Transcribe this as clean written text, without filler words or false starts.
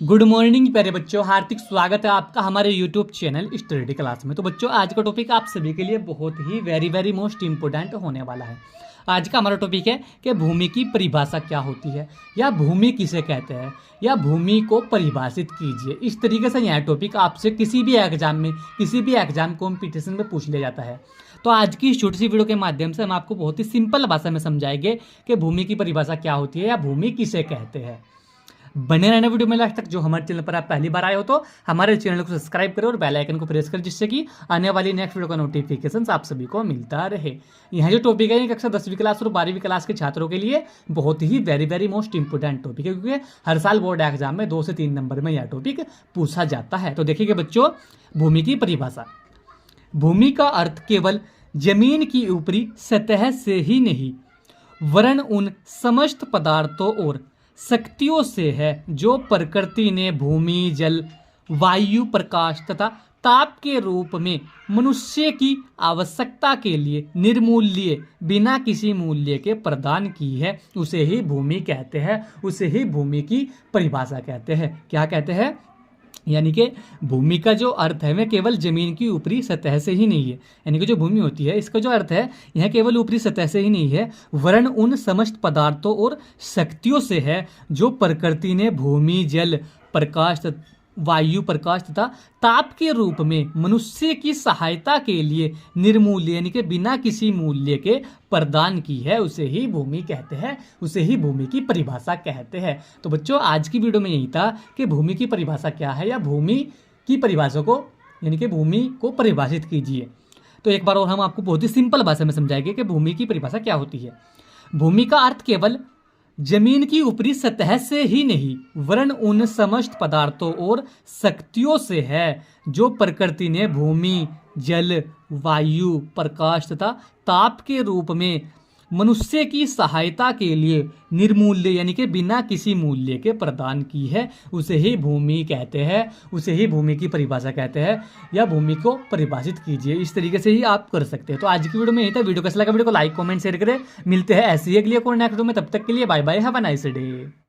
Good morning प्यारे बच्चों, हार्दिक स्वागत है आपका हमारे यूट्यूब चैनल स्टडी क्लास में। तो बच्चों, आज का टॉपिक आप सभी के लिए बहुत ही वेरी मोस्ट इंपॉर्टेंट होने वाला है। आज का हमारा टॉपिक है कि भूमि की परिभाषा क्या होती है, या भूमि किसे कहते हैं, या भूमि को परिभाषित कीजिए। इस तरीके से यह टॉपिक आपसे किसी भी एग्जाम कॉम्पिटिशन में पूछ लिया जाता है। तो आज की इस छोटी सी वीडियो के माध्यम से हम आपको बहुत ही सिंपल भाषा में समझाएंगे कि भूमि की परिभाषा क्या होती है या भूमि किसे कहते हैं। बने रहने वीडियो में लास्ट तक। जो हमारे चैनल पर आप पहली बार आए हो तो हमारे चैनल को सब्सक्राइब करें और बेल आइकन को प्रेस करें, जिससे कि आने वाली नेक्स्ट वीडियो का नोटिफिकेशन आप सभी को मिलता रहे। यह जो टॉपिक है, कक्षा 10वीं क्लास और 12वीं क्लास के छात्रों के लिए बहुत ही वेरी मोस्ट इंपोर्टेंट टॉपिक है, क्योंकि हर साल बोर्ड एग्जाम में 2 से 3 नंबर में यह टॉपिक पूछा जाता है। तो देखिए बच्चों, भूमि की परिभाषा। भूमि का अर्थ केवल जमीन की ऊपरी सतह से ही नहीं, वरन उन समस्त पदार्थों और शक्तियों से है जो प्रकृति ने भूमि, जल, वायु, प्रकाश तथा ताप के रूप में मनुष्य की आवश्यकता के लिए निर्मूल्य, बिना किसी मूल्य के प्रदान की है। उसे ही भूमि कहते हैं, उसे ही भूमि की परिभाषा कहते हैं। क्या कहते हैं? यानी कि भूमि का जो अर्थ है वह केवल जमीन की ऊपरी सतह से ही नहीं है। यानी कि जो भूमि होती है, इसका जो अर्थ है यह केवल ऊपरी सतह से ही नहीं है, वरन उन समस्त पदार्थों और शक्तियों से है जो प्रकृति ने भूमि, जल, प्रकाश, वायु, प्रकाश तथा ताप के रूप में मनुष्य की सहायता के लिए निर्मूल्य, यानी कि बिना किसी मूल्य के प्रदान की है। उसे ही भूमि कहते हैं, उसे ही भूमि की परिभाषा कहते हैं। तो बच्चों, आज की वीडियो में यही था कि भूमि की परिभाषा क्या है, या भूमि की परिभाषा को, यानी कि भूमि को परिभाषित कीजिए। तो एक बार और हम आपको बहुत ही सिंपल भाषा में समझाएंगे कि भूमि की परिभाषा क्या होती है। भूमि का अर्थ केवल जमीन की ऊपरी सतह से ही नहीं, वरन उन समस्त पदार्थों और शक्तियों से है जो प्रकृति ने भूमि, जल, वायु, प्रकाश तथा ताप के रूप में मनुष्य की सहायता के लिए निर्मूल्य, यानी कि बिना किसी मूल्य के प्रदान की है। उसे ही भूमि कहते हैं, उसे ही भूमि की परिभाषा कहते हैं, या भूमि को परिभाषित कीजिए। इस तरीके से ही आप कर सकते हैं। तो आज की वीडियो में यही था। वीडियो कैसा लगा, वीडियो को लाइक, कमेंट, शेयर करें। मिलते हैं ऐसी ही अगली और नेक्स्ट वीडियो में। तब तक के लिए bye bye, have a nice day.